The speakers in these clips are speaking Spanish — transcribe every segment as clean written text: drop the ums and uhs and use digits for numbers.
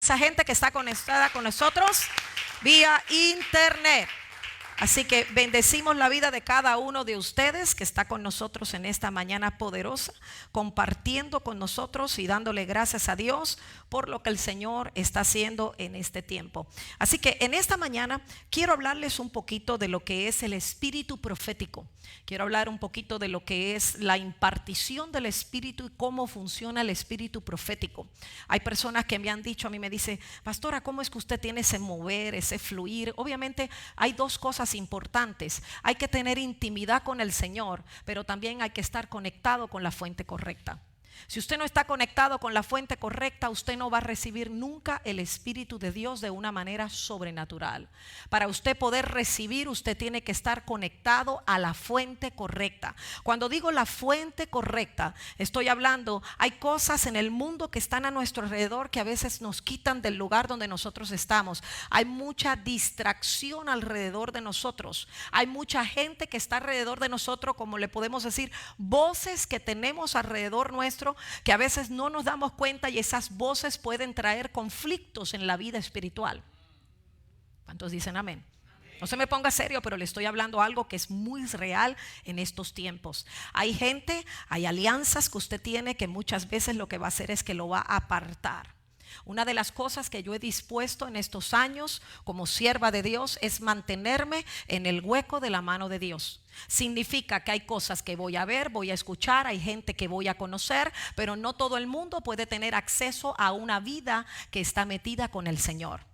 esa gente que está conectada con nosotros vía internet. Así que bendecimos la vida de cada uno de ustedes que está con nosotros en esta mañana poderosa, compartiendo con nosotros y dándole gracias a Dios por lo que el Señor está haciendo en este tiempo. Así que en esta mañana quiero hablarles un poquito de lo que es el espíritu profético. Quiero hablar un poquito de lo que es la impartición del espíritu y cómo funciona el espíritu profético. Hay personas que me han dicho, a mí me dice, pastora, ¿cómo es que usted tiene ese mover, ese fluir? Obviamente hay dos cosas importantes. Hay que tener intimidad con el Señor, pero también hay que estar conectado con la fuente correcta. Si usted no está conectado con la fuente correcta, usted no va a recibir nunca el Espíritu de Dios de una manera sobrenatural. Para usted poder recibir, usted tiene que estar conectado a la fuente correcta. Cuando digo la fuente correcta, estoy hablando, hay cosas en el mundo que están a nuestro alrededor que a veces nos quitan del lugar donde nosotros estamos. Hay mucha distracción alrededor de nosotros. Hay mucha gente que está alrededor de nosotros, como le podemos decir, voces que tenemos alrededor nuestro, que a veces no nos damos cuenta, y esas voces pueden traer conflictos en la vida espiritual. ¿Cuántos dicen amén? No se me ponga serio, pero le estoy hablando algo que es muy real en estos tiempos. Hay gente, hay alianzas que usted tiene que muchas veces lo que va a hacer es que lo va a apartar. Una de las cosas que yo he dispuesto en estos años como sierva de Dios es mantenerme en el hueco de la mano de Dios. Significa que hay cosas que voy a ver, voy a escuchar, hay gente que voy a conocer, pero no todo el mundo puede tener acceso a una vida que está metida con el Señor.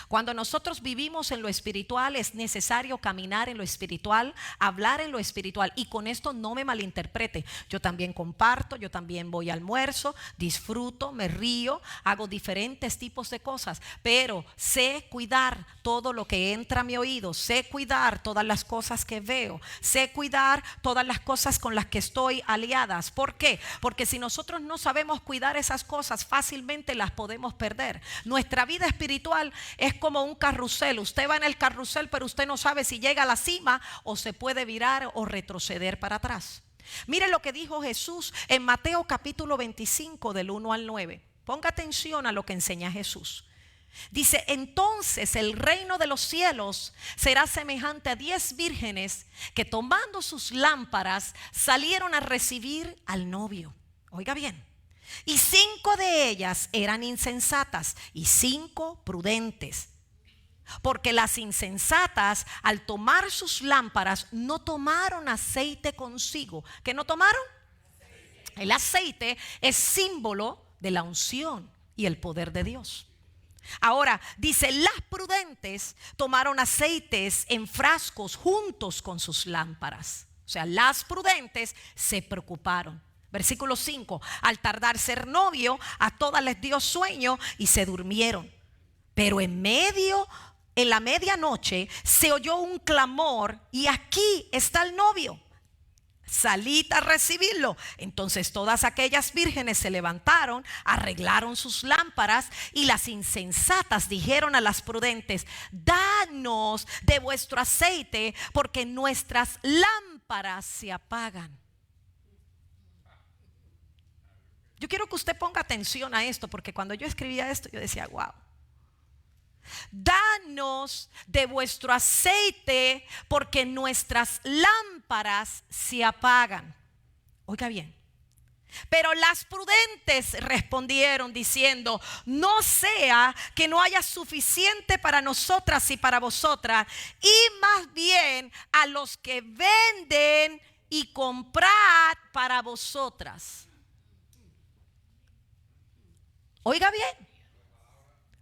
Cuando nosotros vivimos en lo espiritual, es necesario caminar en lo espiritual, hablar en lo espiritual. Y con esto no me malinterprete. Yo también comparto, yo también voy a almuerzo, disfruto, me río, hago diferentes tipos de cosas. Pero sé cuidar todo lo que entra a mi oído, sé cuidar todas las cosas que veo, sé cuidar todas las cosas con las que estoy aliadas. ¿Por qué? Porque si nosotros no sabemos cuidar esas cosas, fácilmente las podemos perder. Nuestra vida espiritual es como un carrusel. Usted va en el carrusel, pero usted no sabe si llega a la cima o se puede virar o retroceder para atrás. Mire lo que dijo Jesús en Mateo capítulo 25 del 1 al 9. Ponga atención a lo que enseña Jesús. Dice, entonces el reino de los cielos será semejante a 10 vírgenes que tomando sus lámparas salieron a recibir al novio. Oiga bien. Y 5 de ellas eran insensatas y 5 prudentes. Porque las insensatas, al tomar sus lámparas, no tomaron aceite consigo. ¿Qué no tomaron? El aceite es símbolo de la unción y el poder de Dios. Ahora dice, las prudentes tomaron aceites en frascos juntos con sus lámparas. O sea, las prudentes se preocuparon. Versículo 5, al tardar ser novio, a todas les dio sueño y se durmieron. Pero en la medianoche se oyó un clamor y aquí está el novio. Salid a recibirlo. Entonces todas aquellas vírgenes se levantaron, arreglaron sus lámparas, y las insensatas dijeron a las prudentes, danos de vuestro aceite, porque nuestras lámparas se apagan. Yo quiero que usted ponga atención a esto, porque cuando yo escribía esto yo decía, wow. Danos de vuestro aceite, porque nuestras lámparas se apagan. Oiga bien. Pero las prudentes respondieron diciendo, no sea que no haya suficiente para nosotras y para vosotras, y más bien a los que venden y comprad para vosotras. Oiga bien,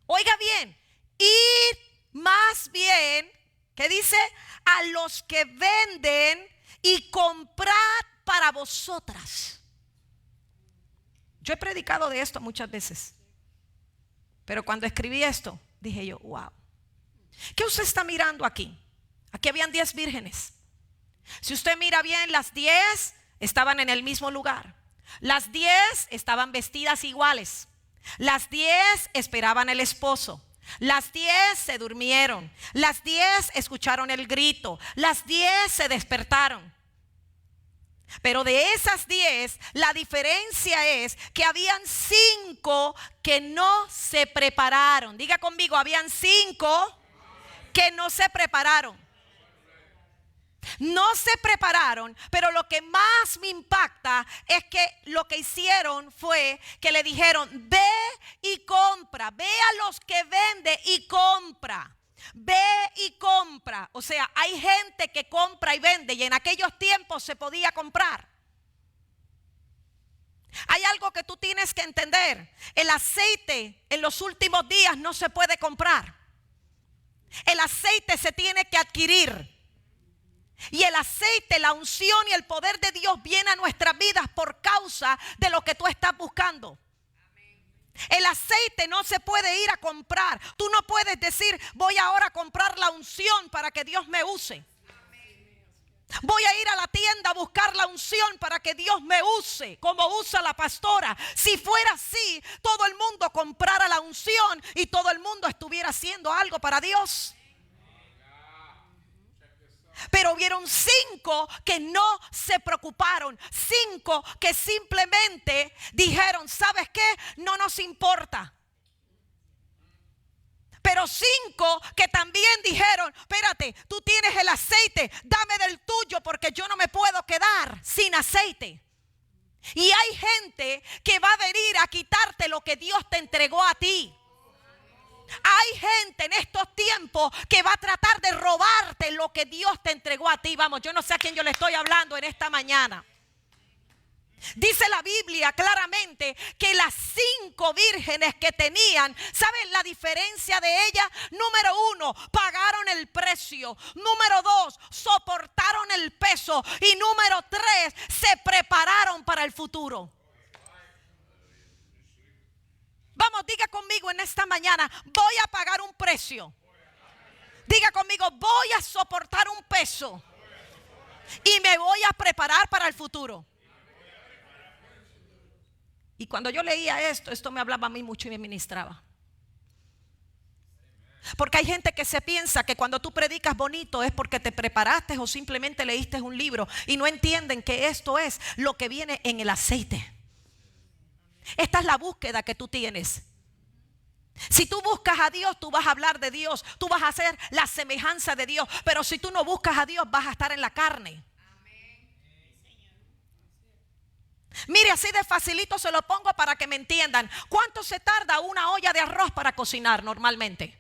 oiga bien, id más bien, ¿qué dice? A los que venden y comprad para vosotras. Yo he predicado de esto muchas veces, pero cuando escribí esto, dije yo, wow. ¿Qué usted está mirando aquí? Aquí habían 10 vírgenes. Si usted mira bien, las 10 estaban en el mismo lugar. Las 10 estaban vestidas iguales. Las 10 esperaban el esposo. Las 10 se durmieron. Las 10 escucharon el grito. Las 10 se despertaron. Pero de esas 10, la diferencia es que habían 5 que no se prepararon. Diga conmigo, habían 5 que no se prepararon. No se prepararon, pero lo que más me impacta es que lo que hicieron fue que le dijeron: ve y compra, ve a los que venden y compra. Ve y compra. O sea, hay gente que compra y vende, y en aquellos tiempos se podía comprar. Hay algo que tú tienes que entender: el aceite en los últimos días no se puede comprar. El aceite se tiene que adquirir. Y el aceite, la unción y el poder de Dios viene a nuestras vidas por causa de lo que tú estás buscando. El aceite no se puede ir a comprar. Tú no puedes decir: voy ahora a comprar la unción para que Dios me use. Voy a ir a la tienda a buscar la unción para que Dios me use, como usa la pastora. Si fuera así, todo el mundo comprara la unción y todo el mundo estuviera haciendo algo para Dios. Pero hubieron 5 que no se preocuparon, 5 que simplemente dijeron: ¿sabes qué? No nos importa. Pero 5 que también dijeron: espérate, tú tienes el aceite, dame del tuyo porque yo no me puedo quedar sin aceite. Y hay gente que va a venir a quitarte lo que Dios te entregó a ti. Hay gente en estos tiempos que va a tratar de robarte lo que Dios te entregó a ti. Vamos, yo no sé a quién yo le estoy hablando en esta mañana. Dice la Biblia claramente que las 5 vírgenes que tenían, ¿saben la diferencia de ellas? Número 1, pagaron el precio. Número 2, soportaron el peso. Y número 3, se prepararon para el futuro. Vamos, diga conmigo en esta mañana: voy a pagar un precio. Diga conmigo: voy a soportar un peso y me voy a preparar para el futuro. Y cuando yo leía esto me hablaba a mí mucho y me ministraba. Porque hay gente que se piensa que cuando tú predicas bonito es porque te preparaste o simplemente leíste un libro, y no entienden que esto es lo que viene en el aceite. Esta es la búsqueda que tú tienes. Si tú buscas a Dios, tú vas a hablar de Dios, tú vas a hacer la semejanza de Dios. Pero si tú no buscas a Dios, vas a estar en la carne. Mire, así de facilito se lo pongo para que me entiendan. ¿Cuánto se tarda una olla de arroz para cocinar normalmente?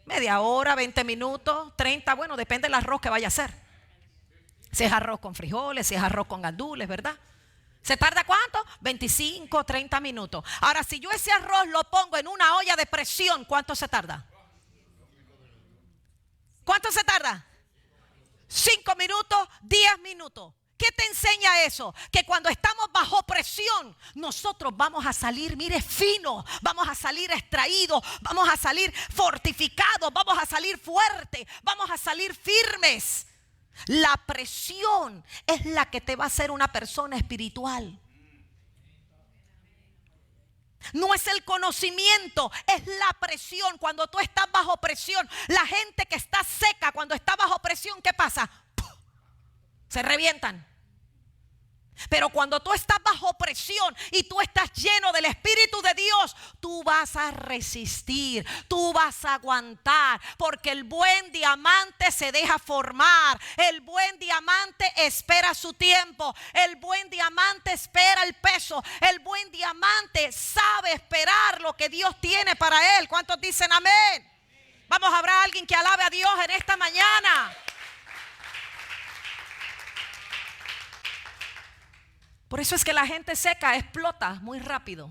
Media hora, 20 minutos, 30, bueno, depende del arroz que vaya a hacer. Si es arroz con frijoles, si es arroz con gandules, ¿verdad? ¿Se tarda cuánto? 25, 30 minutos. Ahora, si yo ese arroz lo pongo en una olla de presión, ¿cuánto se tarda? ¿Cuánto se tarda? 5 minutos, 10 minutos. ¿Qué te enseña eso? Que cuando estamos bajo presión, nosotros vamos a salir, mire, finos, vamos a salir extraídos, vamos a salir fortificados, vamos a salir fuertes, vamos a salir firmes. La presión es la que te va a hacer una persona espiritual. No es el conocimiento, es la presión. Cuando tú estás bajo presión, la gente que está seca, cuando está bajo presión, ¿qué pasa? Se revientan. Pero cuando tú estás bajo presión y tú estás lleno del Espíritu de Dios, tú vas a resistir, tú vas a aguantar, porque el buen diamante se deja formar, el buen diamante espera su tiempo, el buen diamante espera el peso, el buen diamante sabe esperar lo que Dios tiene para él. ¿Cuántos dicen amén? Vamos, habrá alguien que alabe a Dios en esta mañana. Por eso es que la gente seca explota muy rápido.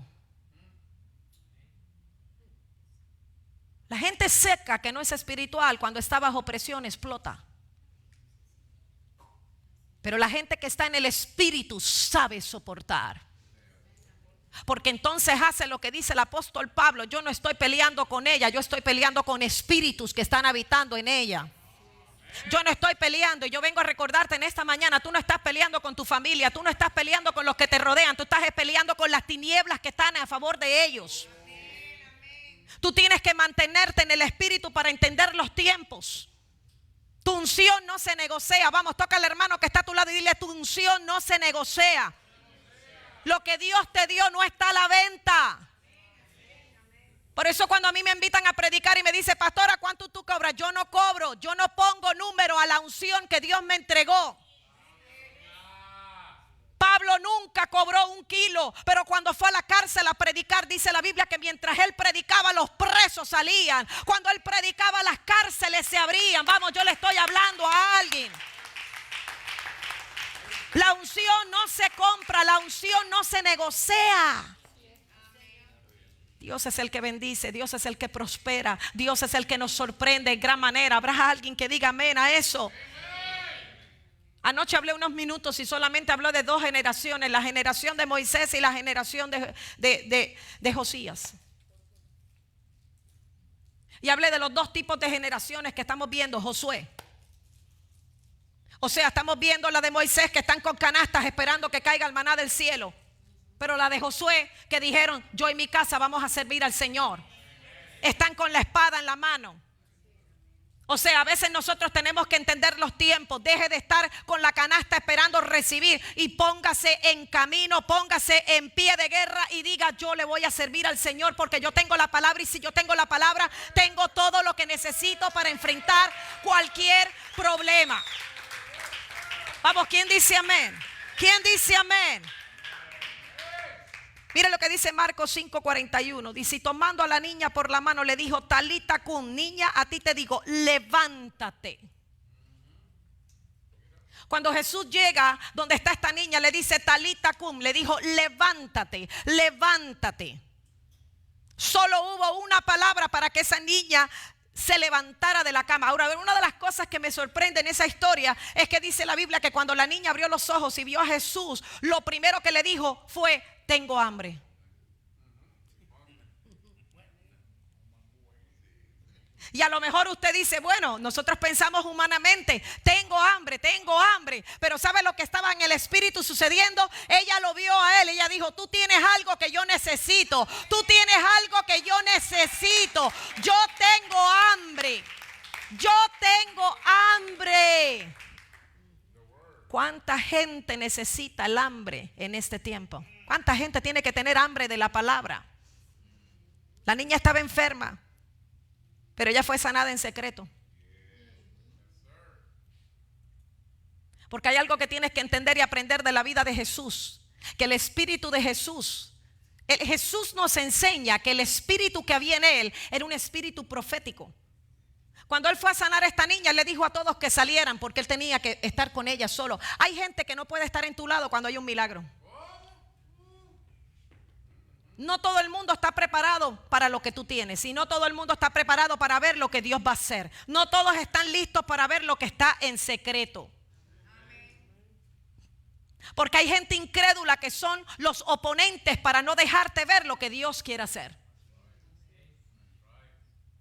La gente seca que no es espiritual, cuando está bajo presión explota. Pero la gente que está en el Espíritu sabe soportar. Porque entonces hace lo que dice el apóstol Pablo: yo no estoy peleando con ella, yo estoy peleando con espíritus que están habitando en ella. Yo no estoy peleando, y yo vengo a recordarte en esta mañana: tú no estás peleando con tu familia, tú no estás peleando con los que te rodean, tú estás peleando con las tinieblas que están a favor de ellos. Tú tienes que mantenerte en el Espíritu para entender los tiempos. Tu unción no se negocia. Vamos, toca al hermano que está a tu lado y dile: tu unción no se negocia. Lo que Dios te dio no está a la venta. Por eso cuando a mí me invitan a predicar y me dice: pastora, ¿cuánto tú cobras? Yo no cobro, yo no pongo número a la unción que Dios me entregó. Pablo nunca cobró 1 kilo, pero cuando fue a la cárcel a predicar, dice la Biblia que mientras él predicaba, los presos salían. Cuando él predicaba, las cárceles se abrían. Vamos, yo le estoy hablando a alguien. La unción no se compra, la unción no se negocia. Dios es el que bendice, Dios es el que prospera, Dios es el que nos sorprende en gran manera. ¿Habrá alguien que diga amén a eso? Anoche hablé unos minutos y solamente hablé de 2 generaciones: la generación de Moisés y la generación de Josías. Y hablé de los 2 tipos de generaciones que estamos viendo. Josué, o sea, estamos viendo la de Moisés, que están con canastas esperando que caiga el maná del cielo. Pero la de Josué, que dijeron: yo y mi casa vamos a servir al Señor. Están con la espada en la mano. O sea, a veces nosotros tenemos que entender los tiempos. Deje de estar con la canasta esperando recibir y póngase en camino, póngase en pie de guerra y diga: yo le voy a servir al Señor porque yo tengo la palabra, y si yo tengo la palabra, tengo todo lo que necesito para enfrentar cualquier problema. Vamos, ¿quién dice amén? ¿Quién dice amén? Mire lo que dice Marcos 5:41. Dice: y tomando a la niña por la mano le dijo: Talita cum, niña, a ti te digo, levántate. Cuando Jesús llega donde está esta niña, le dice Talita cum, le dijo: levántate, levántate. Solo hubo una palabra para que esa niña se levantara de la cama. Ahora, una de las cosas que me sorprende en esa historia es que dice la Biblia que cuando la niña abrió los ojos y vio a Jesús, lo primero que le dijo fue: tengo hambre. Y a lo mejor usted dice: bueno, nosotros pensamos humanamente, tengo hambre, pero ¿sabe lo que estaba en el espíritu sucediendo? Ella lo vio a él, ella dijo: tú tienes algo que yo necesito, tú tienes algo que yo necesito, yo tengo hambre, yo tengo hambre. ¿Cuánta gente necesita el hambre en este tiempo? ¿Cuánta gente tiene que tener hambre de la palabra? La niña estaba enferma, pero ella fue sanada en secreto. Porque hay algo que tienes que entender y aprender de la vida de Jesús: que el espíritu de Jesús, Jesús nos enseña que el espíritu que había en él era un espíritu profético. Cuando él fue a sanar a esta niña, le dijo a todos que salieran porque él tenía que estar con ella solo. Hay gente que no puede estar en tu lado cuando hay un milagro. No todo el mundo está preparado para lo que tú tienes, y no todo el mundo está preparado para ver lo que Dios va a hacer. No todos están listos para ver lo que está en secreto. Porque hay gente incrédula que son los oponentes para no dejarte ver lo que Dios quiere hacer.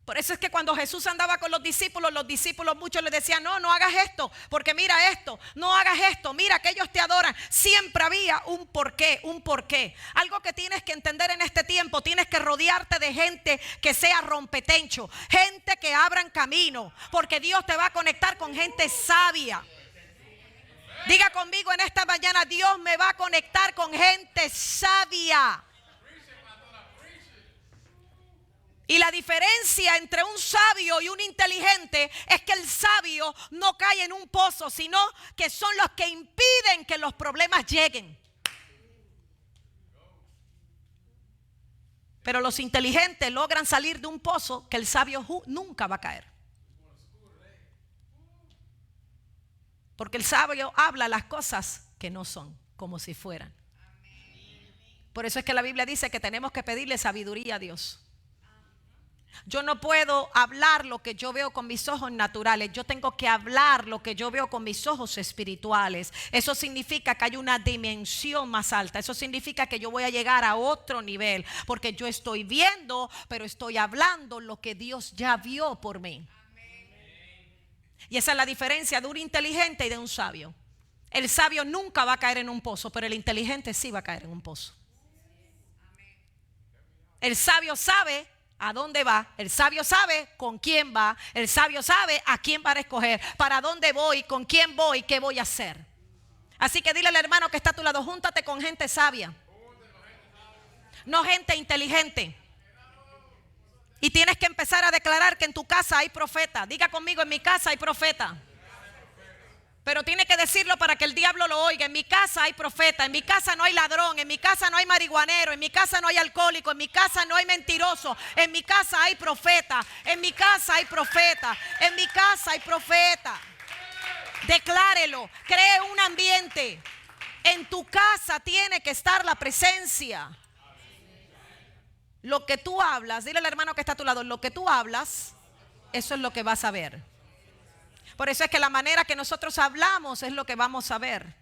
Por eso es que cuando Jesús andaba con los discípulos muchos le decían: no, no hagas esto, porque mira esto, no hagas esto, mira que ellos te adoran. Siempre había un porqué, un porqué. Algo que tienes que entender en este tiempo: tienes que rodearte de gente que sea rompetencho, gente que abran camino, porque Dios te va a conectar con gente sabia. Diga conmigo en esta mañana: Dios me va a conectar con gente sabia. Y la diferencia entre un sabio y un inteligente es que el sabio no cae en un pozo, sino que son los que impiden que los problemas lleguen. Pero los inteligentes logran salir de un pozo que el sabio nunca va a caer. Porque el sabio habla las cosas que no son, como si fueran. Por eso es que la Biblia dice que tenemos que pedirle sabiduría a Dios. Yo no puedo hablar lo que yo veo con mis ojos naturales. Yo tengo que hablar lo que yo veo con mis ojos espirituales. Eso significa que hay una dimensión más alta. Eso significa que yo voy a llegar a otro nivel, porque yo estoy viendo, pero estoy hablando lo que Dios ya vio por mí. Y esa es la diferencia de un inteligente y de un sabio. El sabio nunca va a caer en un pozo, pero el inteligente sí va a caer en un pozo. El sabio sabe a dónde va. El sabio sabe con quién va. El sabio sabe a quién va a escoger. Para dónde voy, con quién voy, qué voy a hacer. Así que dile al hermano que está a tu lado, júntate con gente sabia. No gente inteligente. Y tienes que empezar a declarar que en tu casa hay profeta. Diga conmigo, en mi casa hay profeta. Pero tiene que decirlo para que el diablo lo oiga. En mi casa hay profeta, en mi casa no hay ladrón, en mi casa no hay marihuanero, en mi casa no hay alcohólico, en mi casa no hay mentiroso, en mi casa hay profeta, en mi casa hay profeta, en mi casa hay profeta. Declárelo, cree un ambiente. En tu casa tiene que estar la presencia. Lo que tú hablas, dile al hermano que está a tu lado, lo que tú hablas, eso es lo que vas a ver. Por eso es que la manera que nosotros hablamos es lo que vamos a ver.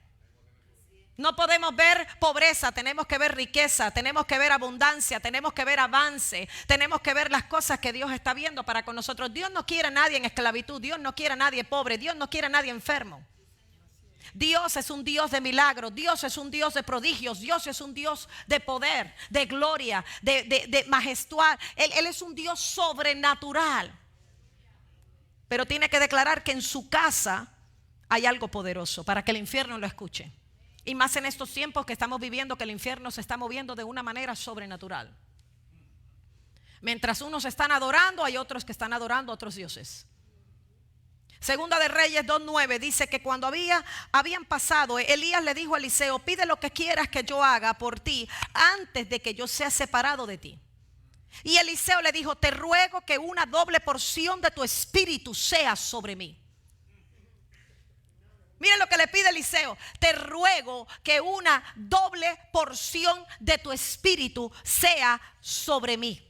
No podemos ver pobreza, tenemos que ver riqueza, tenemos que ver abundancia, tenemos que ver avance, tenemos que ver las cosas que Dios está viendo para con nosotros. Dios no quiere a nadie en esclavitud, Dios no quiere a nadie pobre, Dios no quiere a nadie enfermo. Dios es un Dios de milagros, Dios es un Dios de prodigios, Dios es un Dios de poder, de gloria, de majestuad. Él es un Dios sobrenatural. Pero tiene que declarar que en su casa hay algo poderoso para que el infierno lo escuche. Y más en estos tiempos que estamos viviendo, que el infierno se está moviendo de una manera sobrenatural. Mientras unos están adorando, hay otros que están adorando a otros dioses. Segunda de Reyes 2:9 dice que cuando habían pasado, Elías le dijo a Eliseo, pide lo que quieras que yo haga por ti antes de que yo sea separado de ti. Y Eliseo le dijo, te ruego que una doble porción de tu espíritu sea sobre mí. Miren lo que le pide Eliseo, te ruego que una doble porción de tu espíritu sea sobre mí.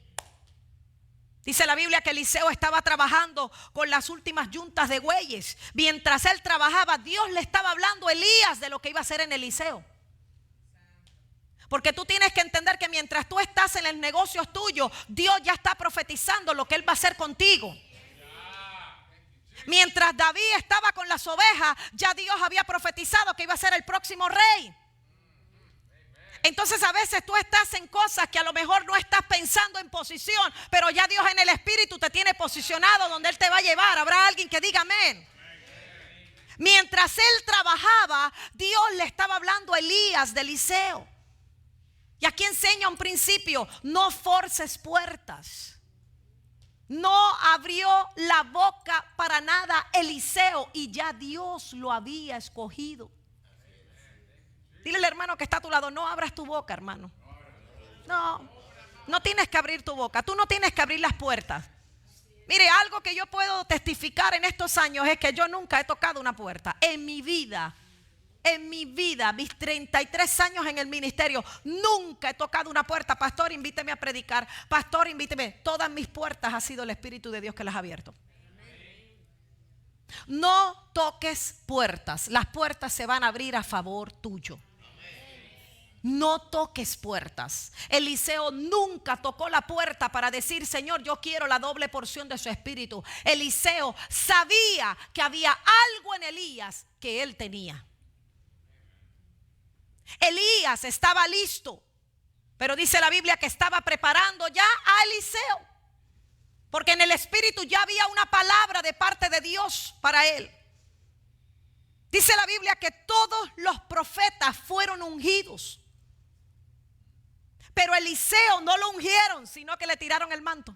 Dice la Biblia que Eliseo estaba trabajando con las últimas yuntas de bueyes. Mientras él trabajaba, Dios le estaba hablando a Elías de lo que iba a hacer en Eliseo. Porque tú tienes que entender que mientras tú estás en el negocio tuyo, Dios ya está profetizando lo que Él va a hacer contigo. Mientras David estaba con las ovejas, ya Dios había profetizado que iba a ser el próximo rey. Entonces a veces tú estás en cosas que a lo mejor no estás pensando en posición, pero ya Dios en el espíritu te tiene posicionado donde Él te va a llevar. Habrá alguien que diga amén. Mientras él trabajaba, Dios le estaba hablando a Elías de Eliseo. Y aquí enseña un principio: no forces puertas. No abrió la boca para nada Eliseo y ya Dios lo había escogido. Dile al hermano que está a tu lado: no abras tu boca, hermano. No tienes que abrir tu boca. Tú no tienes que abrir las puertas. Mire, algo que yo puedo testificar en estos años es que yo nunca he tocado una puerta en mi vida. En mi vida, mis 33 años en el ministerio, nunca he tocado una puerta. Pastor, invíteme a predicar. Pastor, invíteme. Todas mis puertas ha sido el Espíritu de Dios que las ha abierto. No toques puertas. Las puertas se van a abrir a favor tuyo. No toques puertas. Eliseo nunca tocó la puerta para decir: Señor, yo quiero la doble porción de su espíritu. Eliseo sabía que había algo en Elías que él tenía. Elías estaba listo, pero dice la Biblia que estaba preparando ya a Eliseo, porque en el espíritu ya había una palabra de parte de Dios para él. Dice la Biblia que todos los profetas fueron ungidos, pero Eliseo no lo ungieron, sino que le tiraron el manto.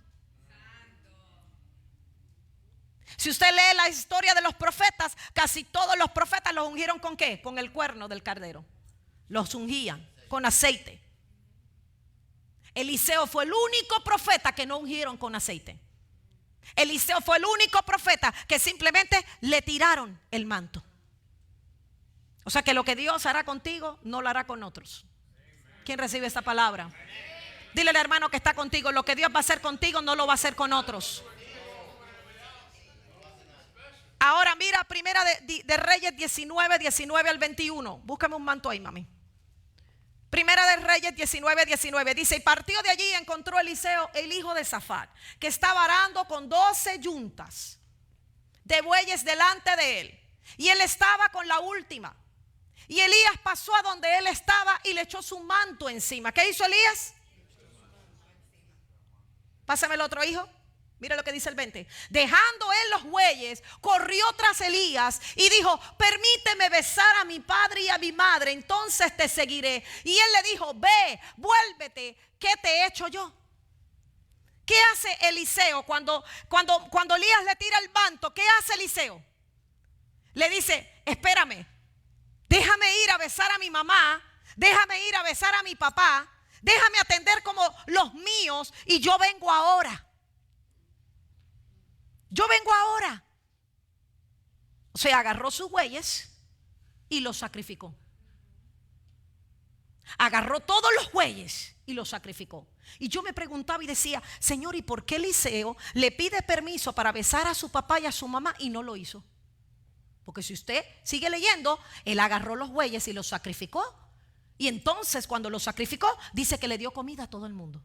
Si usted lee la historia de los profetas, casi todos los profetas los ungieron ¿con qué? Con el cuerno del cardero. Los ungían con aceite. Eliseo fue el único profeta que no ungieron con aceite. Eliseo fue el único profeta que simplemente le tiraron el manto. O sea que lo que Dios hará contigo no lo hará con otros. ¿Quién recibe esta palabra? Dile al hermano que está contigo: lo que Dios va a hacer contigo no lo va a hacer con otros. Ahora mira Primera de Reyes 19 al 21. Búscame un manto ahí, mami. Primera de Reyes 19 dice: y partió de allí y encontró Eliseo, el hijo de Safat, que estaba arando con 12 yuntas de bueyes delante de él, y él estaba con la última. Y Elías pasó a donde él estaba y le echó su manto encima. ¿Qué hizo Elías? Pásame el otro hijo. Mira lo que dice el 20. Dejando él los bueyes, corrió tras Elías y dijo: permíteme besar a mi padre y a mi madre, entonces te seguiré. Y él le dijo: ve, vuélvete, ¿qué te he hecho yo? ¿Qué hace Eliseo cuando Elías le tira el manto? ¿Qué hace Eliseo? Le dice: espérame, déjame ir a besar a mi mamá, déjame ir a besar a mi papá, déjame atender como los míos y yo vengo ahora. Yo vengo ahora. O sea, agarró sus bueyes y los sacrificó. Agarró todos los bueyes y los sacrificó. Y yo me preguntaba y decía: Señor, ¿y por qué Eliseo le pide permiso para besar a su papá y a su mamá y no lo hizo? Porque si usted sigue leyendo, él agarró los bueyes y los sacrificó. Y entonces cuando los sacrificó, dice que le dio comida a todo el mundo.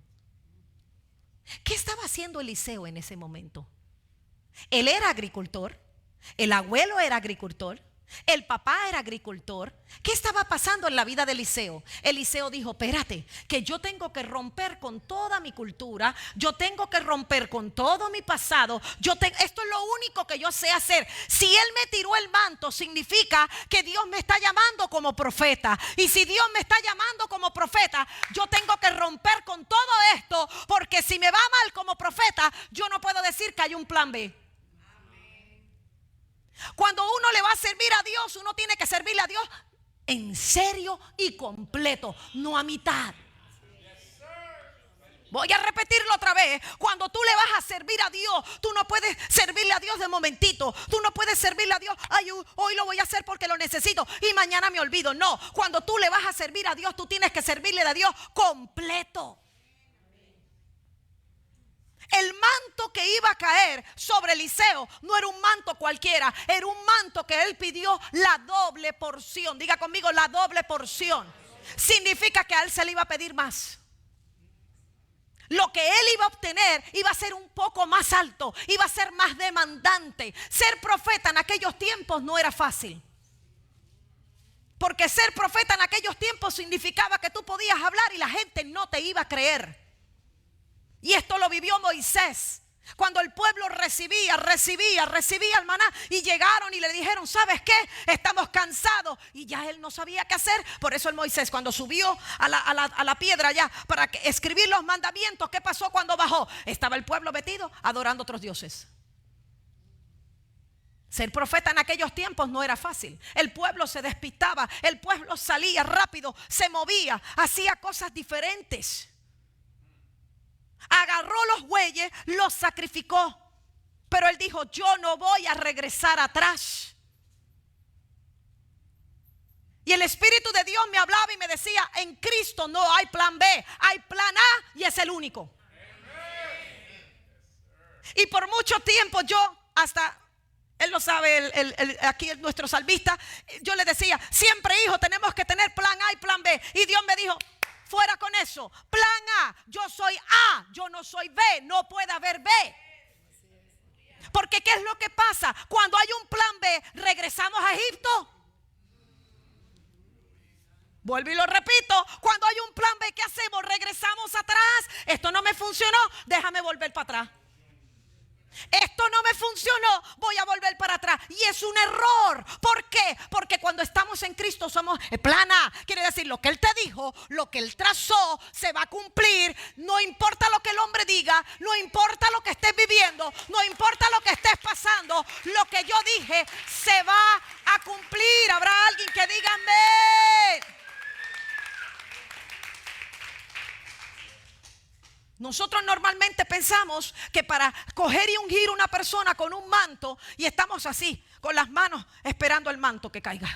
¿Qué estaba haciendo Eliseo en ese momento? Él era agricultor, el abuelo era agricultor, el papá era agricultor. ¿Qué estaba pasando en la vida de Eliseo? Eliseo dijo: espérate, que yo tengo que romper con toda mi cultura, yo tengo que romper con todo mi pasado. Esto es lo único que yo sé hacer. Si él me tiró el manto, significa que Dios me está llamando como profeta. Y si Dios me está llamando como profeta, yo tengo que romper con todo esto, porque si me va mal como profeta, yo no puedo decir que hay un plan B. Cuando uno le va a servir a Dios, uno tiene que servirle a Dios en serio y completo, no a mitad. Voy a repetirlo otra vez. Cuando tú le vas a servir a Dios, tú no puedes servirle a Dios de momentito. Tú no puedes servirle a Dios: ay, hoy lo voy a hacer porque lo necesito y mañana me olvido. No, cuando tú le vas a servir a Dios, tú tienes que servirle a Dios completo. El manto que iba a caer sobre Eliseo no era un manto cualquiera, era un manto que él pidió la doble porción. Diga conmigo: la doble porción. Significa que a él se le iba a pedir más. Lo que él iba a obtener iba a ser un poco más alto, iba a ser más demandante. Ser profeta en aquellos tiempos no era fácil. Porque ser profeta en aquellos tiempos significaba que tú podías hablar y la gente no te iba a creer. Y esto lo vivió Moisés. Cuando el pueblo recibía el maná, y llegaron y le dijeron: ¿sabes qué? Estamos cansados. Y ya él no sabía qué hacer. Por eso el Moisés, cuando subió a la piedra allá para escribir los mandamientos, ¿qué pasó cuando bajó? Estaba el pueblo metido adorando a otros dioses. Ser profeta en aquellos tiempos no era fácil. El pueblo se despistaba, el pueblo salía rápido, se movía, hacía cosas diferentes. Agarró los bueyes, los sacrificó. Pero él dijo: yo no voy a regresar atrás. Y el Espíritu de Dios me hablaba y me decía: en Cristo no hay plan B, hay plan A y es el único. Y por mucho tiempo yo, hasta él lo sabe, aquí nuestro salmista, yo le decía: siempre, hijo, tenemos que tener plan A y plan B. Y Dios me dijo: fuera con eso. Plan A, yo soy A, yo no soy B, no puede haber B. Porque ¿qué es lo que pasa? Cuando hay un plan B, regresamos a Egipto. Vuelvo y lo repito: cuando hay un plan B, ¿qué hacemos? Regresamos atrás. Esto no me funcionó, déjame volver para atrás. Esto no me funcionó, voy a volver para atrás. Y es un error. ¿Por qué? Porque cuando estamos en Cristo somos plan A. Quiere decir, lo que Él te dijo, lo que Él trazó, se va a cumplir. No importa lo que el hombre diga, no importa lo que estés viviendo, no importa lo que estés pasando, lo que yo dije se va a cumplir. Habrá alguien que diga amén. Nosotros normalmente pensamos que para coger y ungir a una persona con un manto, y estamos así, con las manos esperando el manto que caiga.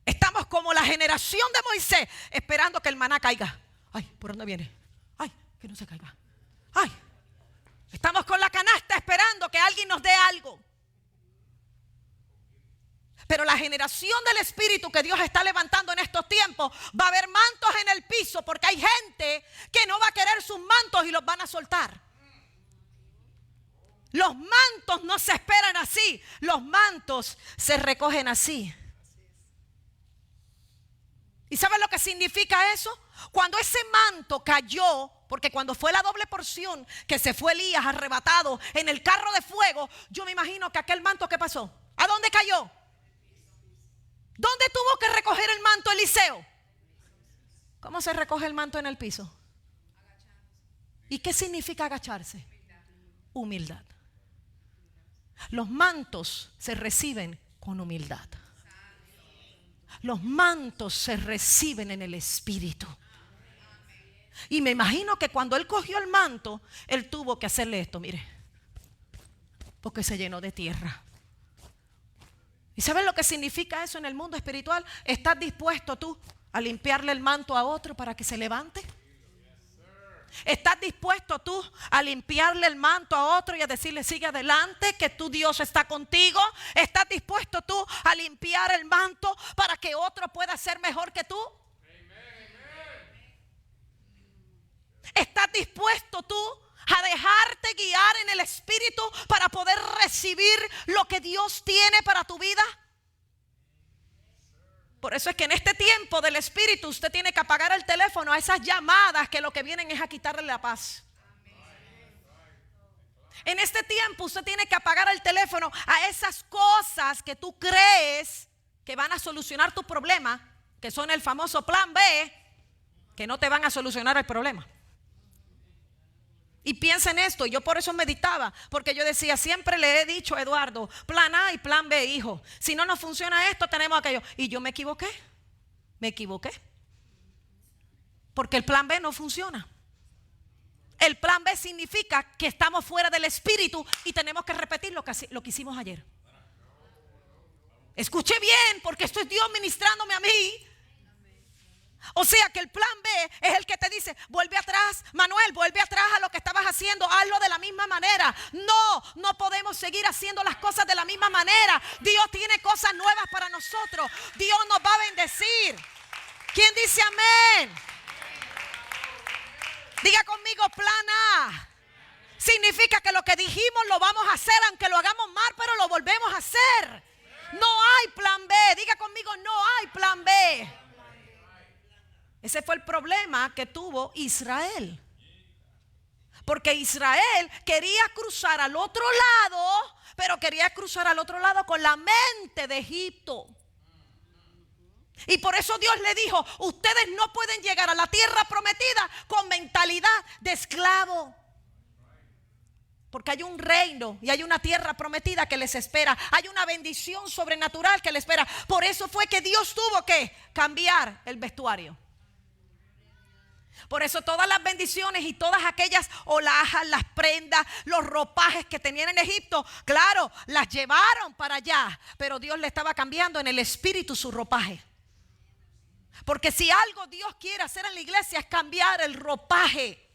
Estamos como la generación de Moisés, esperando que el maná caiga. Ay, ¿por dónde viene? Ay, que no se caiga. Ay, estamos con la canasta esperando que alguien nos dé algo. Pero la generación del Espíritu que Dios está levantando en estos tiempos, va a haber mantos en el piso, porque hay gente que no va a querer sus mantos y los van a soltar. Los mantos no se esperan así, los mantos se recogen así. ¿Y sabes lo que significa eso? Cuando ese manto cayó, porque cuando fue la doble porción que se fue Elías arrebatado en el carro de fuego, yo me imagino que aquel manto, ¿qué pasó? ¿A dónde cayó? ¿Dónde tuvo que recoger el manto Eliseo? ¿Cómo se recoge el manto en el piso? ¿Y qué significa agacharse? Humildad. Los mantos se reciben con humildad. Los mantos se reciben en el Espíritu. Y me imagino que cuando él cogió el manto, él tuvo que hacerle esto, mire, porque se llenó de tierra. ¿Y sabes lo que significa eso en el mundo espiritual? ¿Estás dispuesto tú a limpiarle el manto a otro para que se levante? ¿Estás dispuesto tú a limpiarle el manto a otro y a decirle sigue adelante, que tu Dios está contigo? ¿Estás dispuesto tú a limpiar el manto para que otro pueda ser mejor que tú? ¿Estás dispuesto tú a dejarte guiar en el Espíritu para poder recibir lo que Dios tiene para tu vida? Por eso es que en este tiempo del Espíritu usted tiene que apagar el teléfono a esas llamadas que lo que vienen es a quitarle la paz. En este tiempo usted tiene que apagar el teléfono a esas cosas que tú crees que van a solucionar tu problema, que son el famoso plan B, que no te van a solucionar el problema. Y piensa en esto, yo por eso meditaba, porque yo decía, siempre le he dicho a Eduardo, plan A y plan B, hijo. Si no nos funciona esto, tenemos aquello. Y yo me equivoqué. Porque el plan B no funciona. El plan B significa que estamos fuera del Espíritu y tenemos que repetir lo que hicimos ayer. Escuche bien, porque esto es Dios ministrándome a mí. O sea que el plan B es el que te dice, vuelve atrás, Manuel, vuelve atrás a lo que estabas haciendo, hazlo de la misma manera. No podemos seguir haciendo las cosas de la misma manera. Dios tiene cosas nuevas para nosotros. Dios nos va a bendecir. ¿Quién dice amén? Diga conmigo, plan A. Significa que lo que dijimos lo vamos a hacer, aunque lo hagamos mal, pero lo volvemos a hacer. No hay plan B. Diga conmigo, no hay plan B. Ese fue el problema que tuvo Israel. Porque Israel quería cruzar al otro lado, pero quería cruzar al otro lado con la mente de Egipto. Y por eso Dios le dijo, ustedes no pueden llegar a la tierra prometida con mentalidad de esclavo. Porque hay un reino y hay una tierra prometida que les espera. Hay una bendición sobrenatural que les espera. Por eso fue que Dios tuvo que cambiar el vestuario. Por eso todas las bendiciones y todas aquellas alhajas, las prendas, los ropajes que tenían en Egipto, claro, las llevaron para allá. Pero Dios le estaba cambiando en el espíritu su ropaje. Porque si algo Dios quiere hacer en la iglesia es cambiar el ropaje.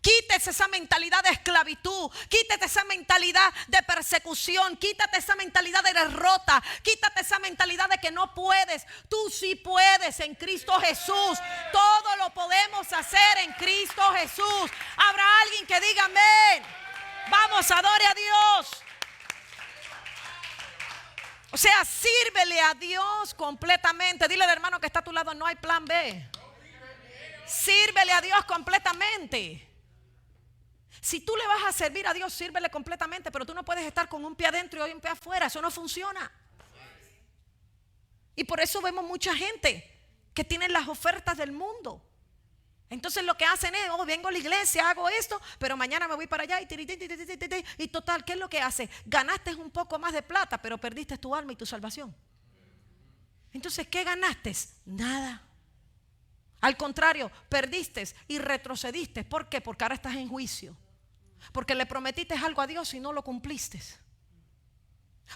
Quítese esa mentalidad de esclavitud, quítate esa mentalidad de persecución, quítate esa mentalidad de derrota, quítate esa mentalidad de que no puedes. Tú sí puedes en Cristo Jesús. Todo lo podemos hacer en Cristo Jesús. Habrá alguien que diga amén. Vamos, adore a Dios. O sea, sírvele a Dios completamente. Dile al hermano que está a tu lado, no hay plan B. Sírvele a Dios completamente. Si tú le vas a servir a Dios, sírvele completamente, pero tú no puedes estar con un pie adentro y un pie afuera. Eso no funciona. Y por eso vemos mucha gente que tiene las ofertas del mundo. Entonces lo que hacen es, vengo a la iglesia, hago esto, pero mañana me voy para allá y total, ¿qué es lo que hace? Ganaste un poco más de plata, pero perdiste tu alma y tu salvación. Entonces, ¿qué ganaste? Nada. Al contrario, perdiste y retrocediste. ¿Por qué? Porque ahora estás en juicio. Porque le prometiste algo a Dios y no lo cumpliste.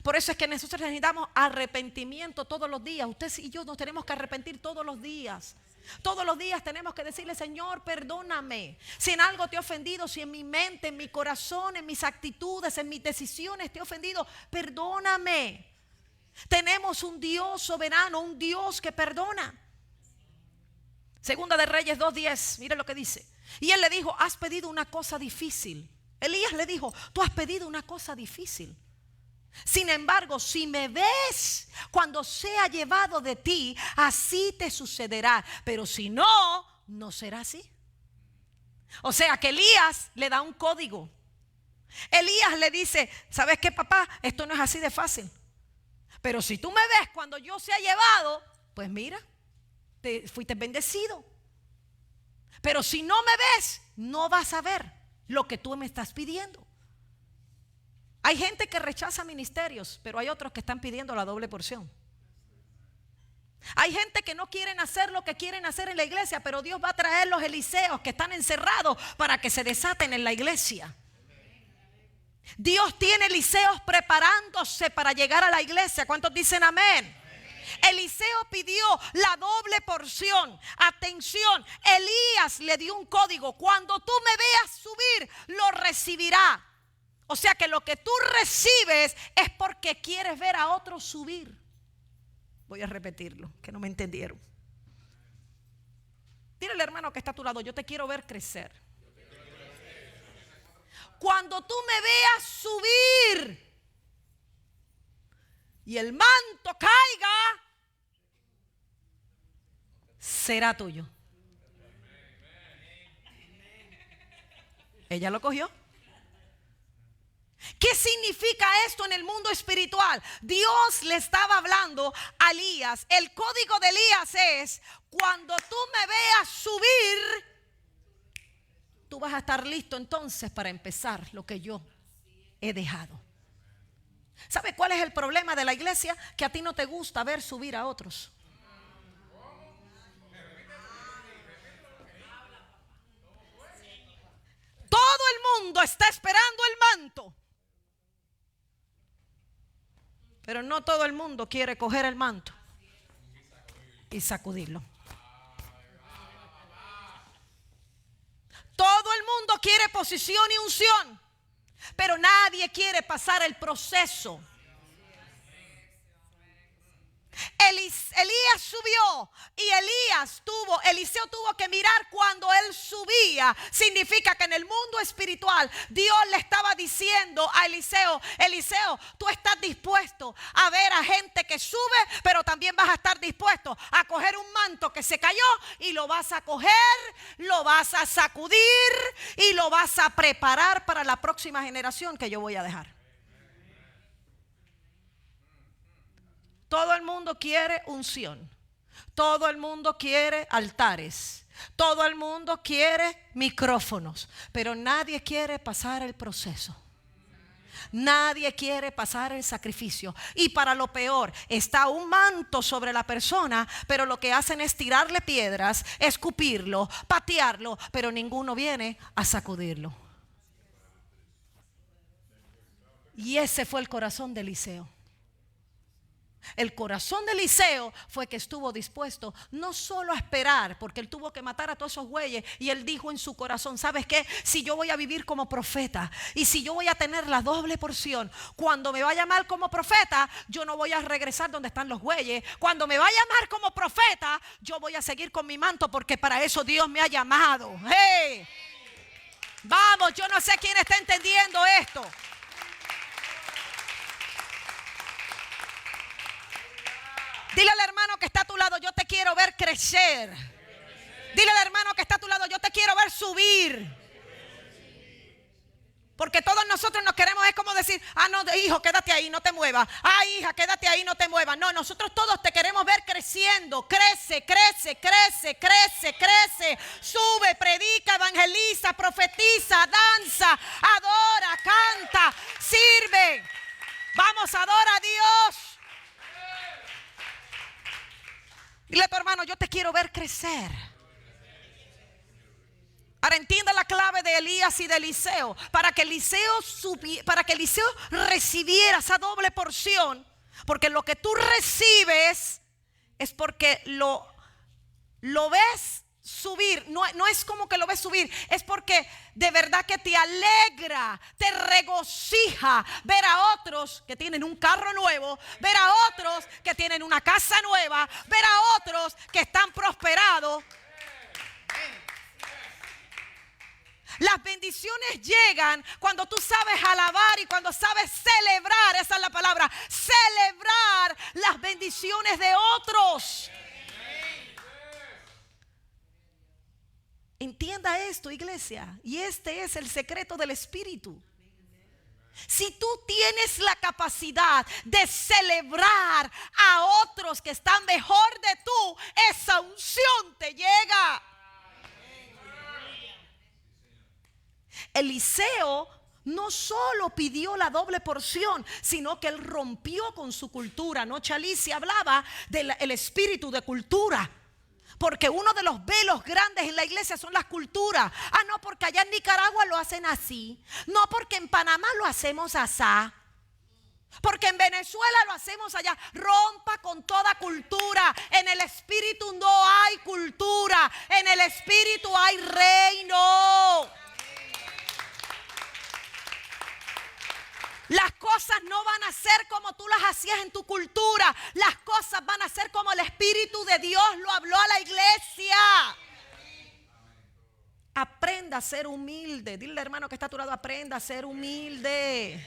Por eso es que nosotros necesitamos arrepentimiento todos los días. Usted y yo nos tenemos que arrepentir todos los días. Todos los días tenemos que decirle, Señor, perdóname. Si en algo te he ofendido, si en mi mente, en mi corazón, en mis actitudes, en mis decisiones te he ofendido, perdóname. Tenemos un Dios soberano, un Dios que perdona. Segunda de Reyes 2:10, mire lo que dice. Y él le dijo, has pedido una cosa difícil. Elías le dijo, tú has pedido una cosa difícil. Sin embargo, si me ves cuando sea llevado de ti, así te sucederá. Pero si no, no será así. O sea que Elías le da un código. Elías le dice, ¿sabes qué, papá? Esto no es así de fácil. Pero si tú me ves cuando yo sea llevado, pues mira, te fuiste bendecido. Pero si no me ves, no vas a ver lo que tú me estás pidiendo. Hay gente que rechaza ministerios, pero hay otros que están pidiendo la doble porción. Hay gente que no quieren hacer lo que quieren hacer en la iglesia, pero Dios va a traer los Eliseos que están encerrados para que se desaten en la iglesia. Dios tiene Eliseos preparándose para llegar a la iglesia. ¿Cuántos dicen amén? Eliseo pidió la doble porción. Atención, Elías le dio un código. Cuando tú me veas subir, lo recibirá. O sea que lo que tú recibes es porque quieres ver a otros subir. Voy a repetirlo, que no me entendieron. Dile al hermano que está a tu lado, yo te quiero ver crecer. Cuando tú me veas subir y el manto caiga, será tuyo. Ella lo cogió. ¿Qué significa esto en el mundo espiritual? Dios le estaba hablando a Elías. El código de Elías es: cuando tú me veas subir, tú vas a estar listo entonces para empezar lo que yo he dejado. ¿Sabe cuál es el problema de la iglesia? Que a ti no te gusta ver subir a otros. Todo el mundo está esperando el manto, pero no todo el mundo quiere coger el manto y sacudirlo. Todo el mundo quiere posición y unción, pero nadie quiere pasar el proceso. Elías subió y Eliseo tuvo que mirar cuando él subía. Significa que en el mundo espiritual Dios le estaba diciendo a Eliseo: Eliseo, tú estás dispuesto a ver a gente que sube, pero también vas a estar dispuesto a coger un manto que se cayó y lo vas a coger, lo vas a sacudir y lo vas a preparar para la próxima generación que yo voy a dejar. Todo el mundo quiere unción. Todo el mundo quiere altares. Todo el mundo quiere micrófonos. Pero nadie quiere pasar el proceso. Nadie quiere pasar el sacrificio. Y para lo peor, está un manto sobre la persona, pero lo que hacen es tirarle piedras, escupirlo, patearlo, pero ninguno viene a sacudirlo. Y ese fue el corazón de Eliseo. El corazón de Eliseo fue que estuvo dispuesto no solo a esperar, porque él tuvo que matar a todos esos bueyes, y él dijo en su corazón: ¿sabes qué? Si yo voy a vivir como profeta y si yo voy a tener la doble porción, cuando me vaya mal como profeta, yo no voy a regresar donde están los bueyes. Cuando me vaya mal como profeta, yo voy a seguir con mi manto, porque para eso Dios me ha llamado. ¡Hey! Vamos, yo no sé quién está entendiendo esto. Dile al hermano que está a tu lado: yo te quiero ver crecer. Dile al hermano que está a tu lado: yo te quiero ver subir. Porque todos nosotros nos queremos, es como decir: ah, no, hijo, quédate ahí, no te muevas. Ah, hija, quédate ahí, no te muevas. No, nosotros todos te queremos ver creciendo. Crece, crece, crece, crece, crece. Sube, predica, evangeliza, profetiza, danza, adora, canta, sirve. Vamos, adora a Dios. Dile a tu hermano: yo te quiero ver crecer. Ahora entienda la clave de Elías y de Eliseo. Para que Eliseo recibiera esa doble porción, porque lo que tú recibes es porque lo ves subir. No es como que lo ves subir, es porque de verdad que te alegra, te regocija ver a otros que tienen un carro nuevo, ver a otros que tienen una casa nueva, ver a otros que están prosperados. Las bendiciones bendiciones llegan cuando tú sabes alabar y cuando sabes celebrar, esa es la palabra, celebrar las bendiciones de otros. Entienda esto, iglesia, y este es el secreto del Espíritu. Si tú tienes la capacidad de celebrar a otros que están mejor de tú, esa unción te llega. Eliseo no solo pidió la doble porción, sino que él rompió con su cultura. Anoche Alicia hablaba del espíritu de cultura. Porque uno de los velos grandes en la iglesia son las culturas. Ah, no, porque allá en Nicaragua lo hacen así. No, porque en Panamá lo hacemos asá. Porque en Venezuela lo hacemos allá. Rompa con toda cultura. En el espíritu no hay cultura. En el espíritu hay reino. Las cosas no van a ser como tú las hacías en tu cultura. Las cosas van a ser como el Espíritu de Dios lo habló a la iglesia. Aprenda a ser humilde. Dile al hermano que está a tu lado, aprenda a ser humilde.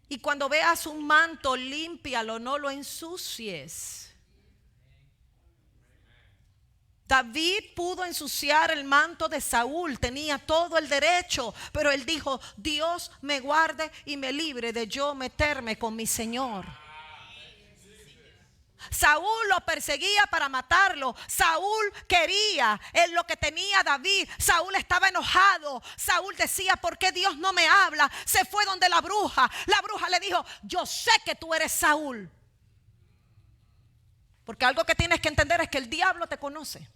Y cuando veas un manto, límpialo, no lo ensucies. David pudo ensuciar el manto de Saúl, tenía todo el derecho, pero él dijo: Dios me guarde y me libre de yo meterme con mi Señor. Saúl lo perseguía para matarlo. Saúl quería lo que tenía David. Saúl estaba enojado. Saúl decía: ¿por qué Dios no me habla? Se fue donde la bruja. La bruja le dijo: yo sé que tú eres Saúl. Porque algo que tienes que entender es que el diablo te conoce.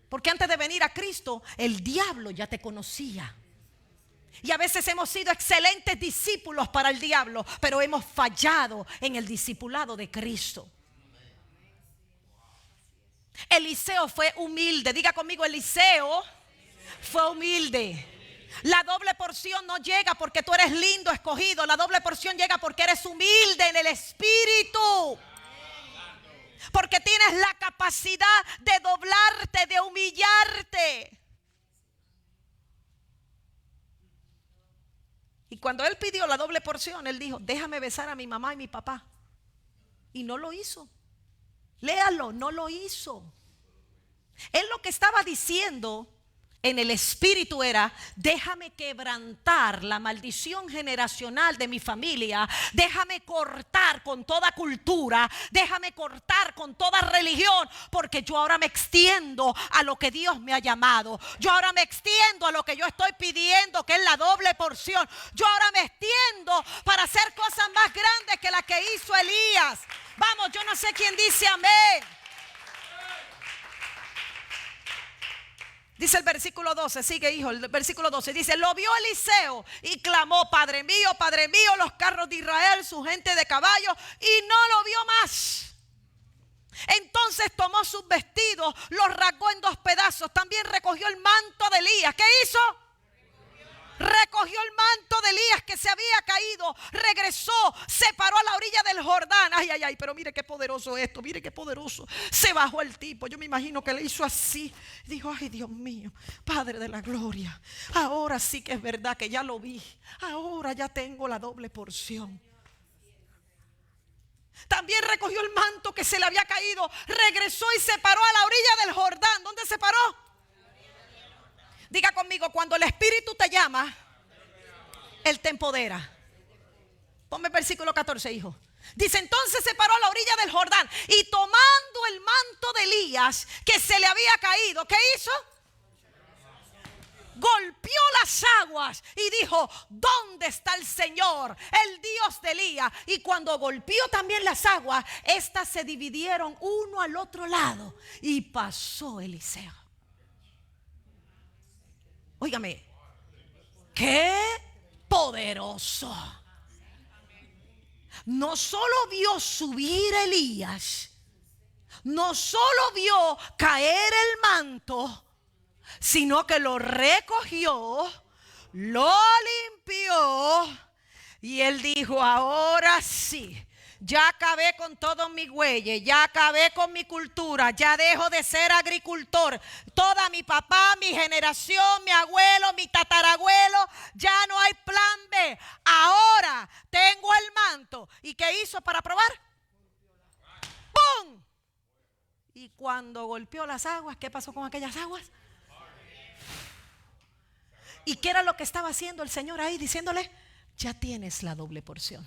Porque antes de venir a Cristo, el diablo ya te conocía. Y a veces hemos sido excelentes discípulos para el diablo, pero hemos fallado en el discipulado de Cristo. Eliseo fue humilde. Diga conmigo, Eliseo fue humilde. La doble porción no llega porque tú eres lindo, escogido. La doble porción llega porque eres humilde en el espíritu. Porque tienes la capacidad de doblarte, de humillarte. Y cuando él pidió la doble porción, él dijo: déjame besar a mi mamá y mi papá. Y no lo hizo. Léalo, no lo hizo. Él lo que estaba diciendo en el espíritu era: déjame quebrantar la maldición generacional de mi familia. Déjame cortar con toda cultura. Déjame cortar con toda religión. Porque yo ahora me extiendo a lo que Dios me ha llamado. Yo ahora me extiendo a lo que yo estoy pidiendo, que es la doble porción. Yo ahora me extiendo para hacer cosas más grandes que las que hizo Elías. Vamos, yo no sé quién dice amén. Dice el versículo 12, sigue hijo, el versículo 12 dice: lo vio Eliseo y clamó: Padre mío, los carros de Israel, su gente de caballo, y no lo vio más. Entonces tomó sus vestidos, los rasgó en 2 pedazos, también recogió el manto de Elías. ¿Qué hizo? Recogió el manto de Elías que se había caído, regresó, se paró a la orilla del Jordán. Ay, ay, ay, pero mire qué poderoso esto, mire qué poderoso. Se bajó el tipo, yo me imagino que le hizo así. Dijo: ay, Dios mío, Padre de la gloria, ahora sí que es verdad que ya lo vi. Ahora ya tengo la doble porción. También recogió el manto que se le había caído, regresó y se paró a la orilla del Jordán. ¿Dónde se paró? Diga conmigo: cuando el Espíritu te llama, Él te empodera. Ponme el versículo 14, hijo. Dice: entonces se paró a la orilla del Jordán y tomando el manto de Elías que se le había caído, ¿qué hizo? Golpeó las aguas y dijo: ¿dónde está el Señor, el Dios de Elías? Y cuando golpeó también las aguas, estas se dividieron uno al otro lado y pasó Eliseo. Óigame, qué poderoso. No solo vio subir Elías, no solo vio caer el manto, sino que lo recogió, lo limpió y él dijo: ahora sí, Ya acabé con todos mis güeyes, ya acabé con mi cultura, ya dejo de ser agricultor. Toda mi papá, mi generación, mi abuelo, mi tatarabuelo, ya no hay plan B. Ahora tengo el manto. ¿Y qué hizo para probar? ¡Pum! Y cuando golpeó las aguas, ¿qué pasó con aquellas aguas? ¿Y qué era lo que estaba haciendo el Señor ahí? Diciéndole, ya tienes la doble porción.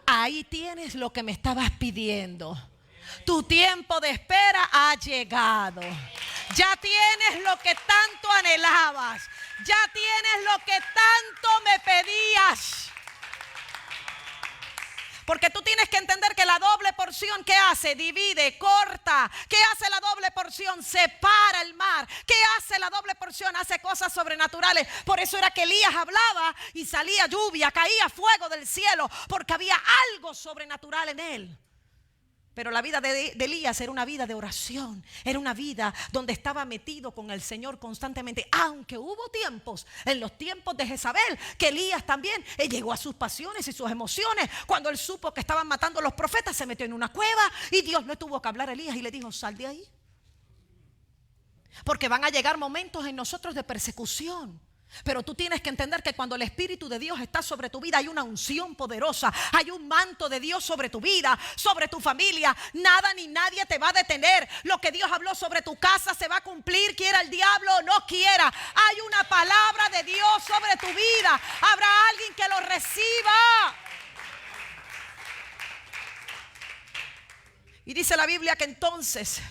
Ahí tienes lo que me estabas pidiendo. Tu tiempo de espera ha llegado. Ya tienes lo que tanto anhelabas. Ya tienes lo que tanto me pedías. Porque tú tienes que entender que la doble porción, ¿qué hace? Divide, corta. ¿Qué hace la doble porción? Separa el mar. ¿Qué hace la doble porción? Hace cosas sobrenaturales. Por eso era que Elías hablaba y salía lluvia, caía fuego del cielo, porque había algo sobrenatural en él. Pero la vida de Elías era una vida de oración. Era una vida donde estaba metido con el Señor constantemente. Aunque hubo tiempos, en los tiempos de Jezabel, que Elías también llegó a sus pasiones y sus emociones. Cuando él supo que estaban matando a los profetas, se metió en una cueva y Dios le tuvo que hablar a Elías y le dijo, sal de ahí. Porque van a llegar momentos en nosotros de persecución. Pero tú tienes que entender que cuando el Espíritu de Dios está sobre tu vida, hay una unción poderosa, hay un manto de Dios sobre tu vida, sobre tu familia. Nada ni nadie te va a detener. Lo que Dios habló sobre tu casa se va a cumplir, quiera el diablo o no quiera. Hay una palabra de Dios sobre tu vida. Habrá alguien que lo reciba. Y dice la Biblia que entonces,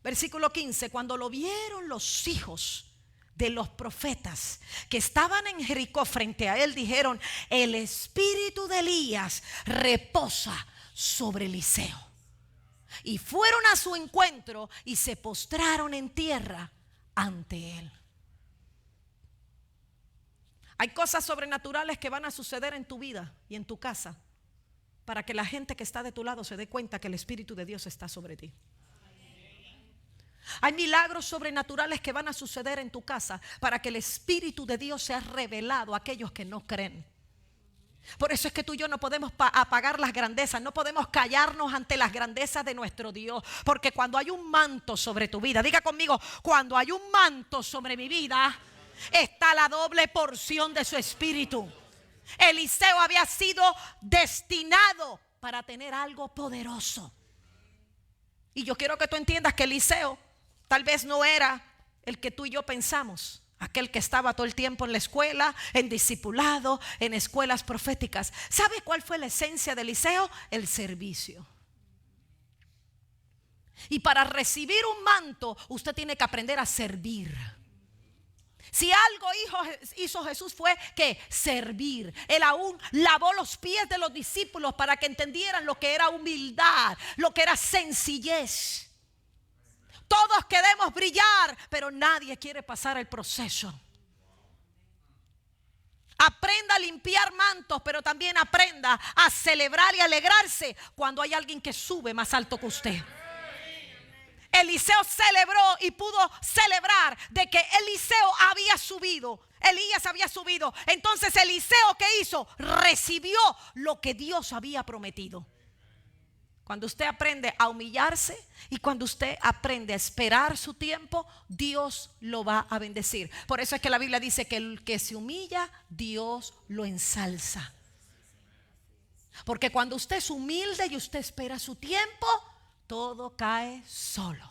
versículo 15, cuando lo vieron los hijos de los profetas que estaban en Jericó frente a él, dijeron, el espíritu de Elías reposa sobre Eliseo. Y fueron a su encuentro y se postraron en tierra ante él. Hay cosas sobrenaturales que van a suceder en tu vida y en tu casa para que la gente que está de tu lado se dé cuenta que el Espíritu de Dios está sobre ti. Hay milagros sobrenaturales que van a suceder en tu casa para que el Espíritu de Dios sea revelado a aquellos que no creen. Por eso es que tú y yo no podemos apagar las grandezas, no podemos callarnos ante las grandezas de nuestro Dios. Porque cuando hay un manto sobre tu vida, diga conmigo, cuando hay un manto sobre mi vida, está la doble porción de su Espíritu. Eliseo había sido destinado para tener algo poderoso. Y yo quiero que tú entiendas que Eliseo tal vez no era el que tú y yo pensamos. Aquel que estaba todo el tiempo en la escuela, en discipulado, en escuelas proféticas. ¿Sabe cuál fue la esencia de Eliseo? El servicio. Y para recibir un manto, usted tiene que aprender a servir. Si algo hizo Jesús fue que servir. Él aún lavó los pies de los discípulos para que entendieran lo que era humildad, lo que era sencillez. Todos queremos brillar, pero nadie quiere pasar el proceso. Aprenda a limpiar mantos, pero también aprenda a celebrar y alegrarse cuando hay alguien que sube más alto que usted. Eliseo celebró y pudo celebrar de que Eliseo había subido, Elías había subido. Entonces Eliseo, ¿qué hizo? Recibió lo que Dios había prometido. Cuando usted aprende a humillarse y cuando usted aprende a esperar su tiempo, Dios lo va a bendecir. Por eso es que la Biblia dice que el que se humilla, Dios lo ensalza. Porque cuando usted es humilde y usted espera su tiempo, todo cae solo.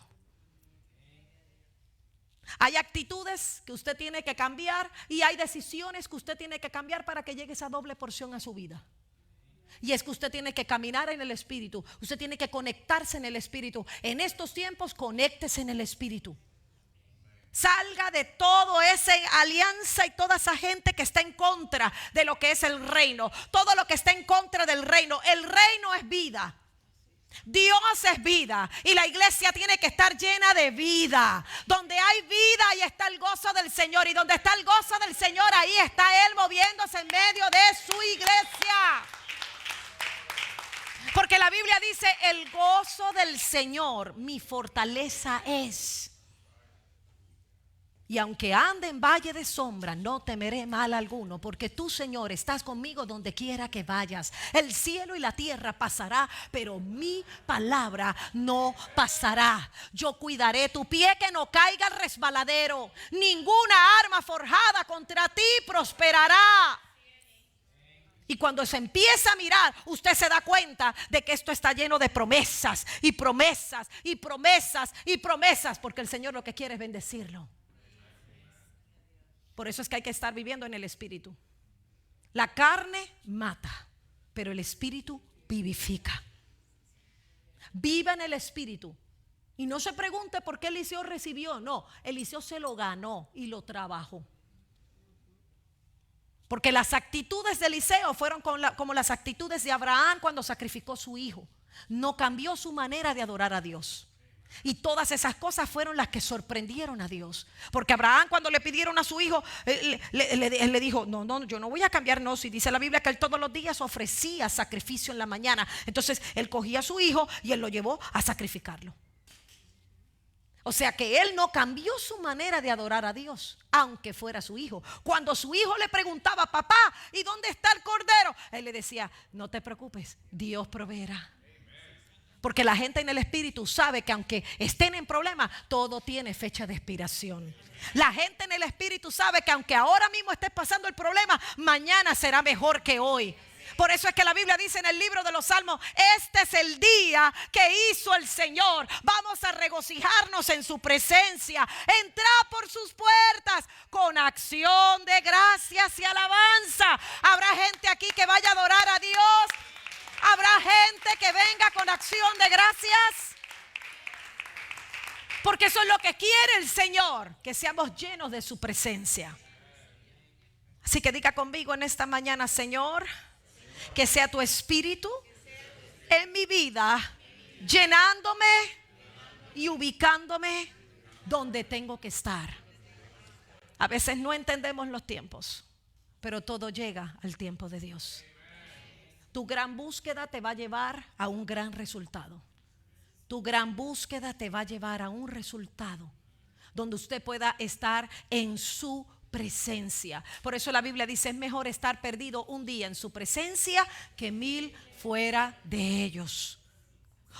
Hay actitudes que usted tiene que cambiar y hay decisiones que usted tiene que cambiar para que llegue esa doble porción a su vida. Y es que usted tiene que caminar en el Espíritu. Usted tiene que conectarse en el Espíritu. En estos tiempos, conéctese en el Espíritu. Salga de todo esa alianza y toda esa gente que está en contra de lo que es el reino. Todo lo que está en contra del reino. El reino es vida. Dios es vida y la iglesia tiene que estar llena de vida. Donde hay vida, ahí está el gozo del Señor. Y donde está el gozo del Señor, ahí está Él moviéndose en medio de su iglesia. Porque la Biblia dice, el gozo del Señor mi fortaleza es. Y aunque ande en valle de sombra, no temeré mal alguno, porque tú, Señor, estás conmigo donde quiera que vayas. El cielo y la tierra pasará, pero mi palabra no pasará. Yo cuidaré tu pie que no caiga al resbaladero. Ninguna arma forjada contra ti prosperará. Y cuando se empieza a mirar, usted se da cuenta de que esto está lleno de promesas y promesas y promesas y promesas, porque el Señor lo que quiere es bendecirlo. Por eso es que hay que estar viviendo en el Espíritu. La carne mata, pero el Espíritu vivifica. Viva en el Espíritu. Y no se pregunte por qué Eliseo recibió. No, Eliseo se lo ganó y lo trabajó. Porque las actitudes de Eliseo fueron como las actitudes de Abraham cuando sacrificó a su hijo. No cambió su manera de adorar a Dios. Y todas esas cosas fueron las que sorprendieron a Dios. Porque Abraham, cuando le pidieron a su hijo, él le dijo, no, yo no voy a cambiar. No, si dice la Biblia que él todos los días ofrecía sacrificio en la mañana. Entonces él cogía a su hijo y él lo llevó a sacrificarlo. O sea que él no cambió su manera de adorar a Dios, aunque fuera su hijo. Cuando su hijo le preguntaba, papá, ¿y dónde está el cordero? Él le decía, no te preocupes, Dios proveerá. Porque la gente en el Espíritu sabe que aunque estén en problemas, todo tiene fecha de expiración. La gente en el Espíritu sabe que aunque ahora mismo estés pasando el problema, mañana será mejor que hoy. Por eso es que la Biblia dice en el libro de los Salmos, este es el día que hizo el Señor. Vamos a regocijarnos en su presencia. Entrad por sus puertas con acción de gracias y alabanza. Habrá gente aquí que vaya a adorar a Dios. Habrá gente que venga con acción de gracias. Porque eso es lo que quiere el Señor, que seamos llenos de su presencia. Así que diga conmigo en esta mañana, Señor, que sea tu espíritu en mi vida, llenándome y ubicándome donde tengo que estar. A veces no entendemos los tiempos, pero todo llega al tiempo de Dios. Tu gran búsqueda te va a llevar a un gran resultado. Tu gran búsqueda te va a llevar a un resultado donde usted pueda estar en su presencia. Por eso la Biblia dice, es mejor estar perdido un día en su presencia que 1000 fuera de ellos.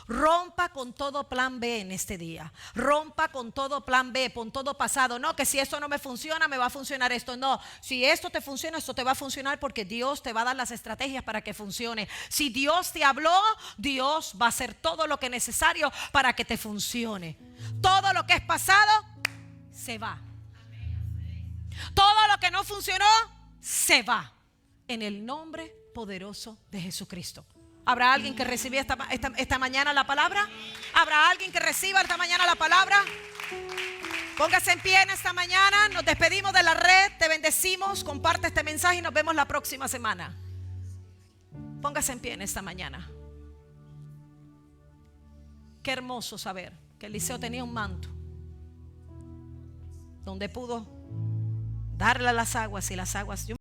Rompa con todo plan B en este día. Rompa con todo plan B, con todo pasado. No, que si esto no me funciona, me va a funcionar esto. No, si esto te funciona, esto te va a funcionar porque Dios te va a dar las estrategias para que funcione. Si Dios te habló, Dios va a hacer todo lo que es necesario para que te funcione. Todo lo que es pasado, se va. Todo lo que no funcionó, se va. En el nombre poderoso de Jesucristo. ¿Habrá alguien que reciba esta mañana la palabra? ¿Habrá alguien que reciba esta mañana la palabra? Póngase en pie en esta mañana. Nos despedimos de la red. Te bendecimos. Comparte este mensaje y nos vemos la próxima semana. Póngase en pie en esta mañana. Qué hermoso saber que Eliseo tenía un manto donde pudo darle a las aguas y las aguas.